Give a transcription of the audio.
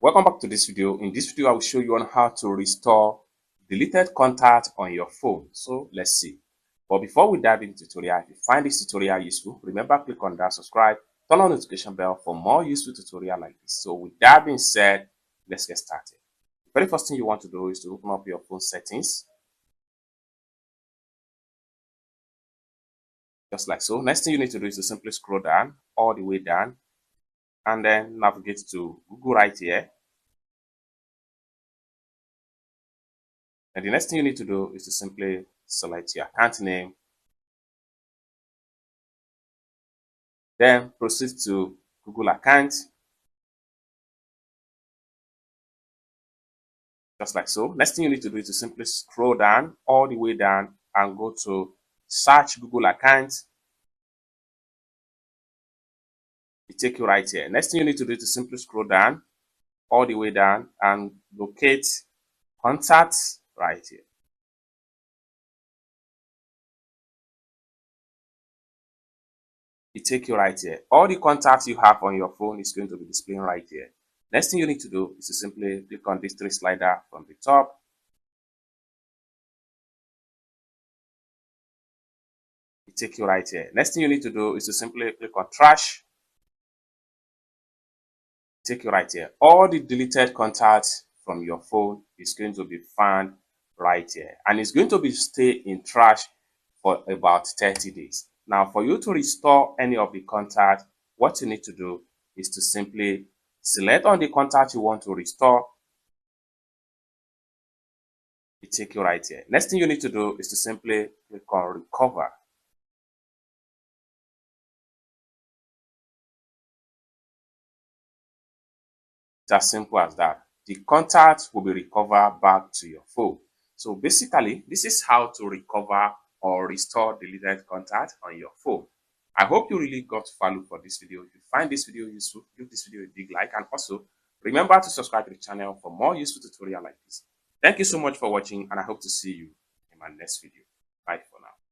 Welcome back to this video. In this video, I will show you on how to restore deleted contact on your phone. So let's see. But before we dive into the tutorial, if you find this tutorial useful, remember click on that subscribe, turn on the notification bell for more useful tutorial like this. So with that being said, let's get started. The very first thing you want to do is to open up your phone settings. Just like so. Next thing you need to do is to simply scroll down, all the way down, and then navigate to Google right here. And the next thing you need to do is to simply select your account name. Then proceed to Google account. Just like so. Next thing you need to do is to simply scroll down, all the way down, and go to search Google account. It take you right here. Next thing you need to do is to simply scroll down, all the way down, and locate contacts right here. It take you right here. All the contacts you have on your phone is going to be displaying right here. Next thing you need to do is to simply click on this three slider from the top. It take you right here. Next thing you need to do is to simply click on trash. Take you right here. All the deleted contacts from your phone is going to be found right here, and it's going to be stay in trash for about 30 days. Now, for you to restore any of the contact, what you need to do is to simply select on the contact you want to restore. It take you right here. Next thing you need to do is to simply click on recover. It's as simple as that. The contact will be recovered back to your phone. So basically, this is how to recover or restore deleted contact on your phone. I hope you really got value for this video. If you find this video useful, give this video a big like, and also remember to subscribe to the channel for more useful tutorial like this. Thank you so much for watching, and I hope to see you in my next video.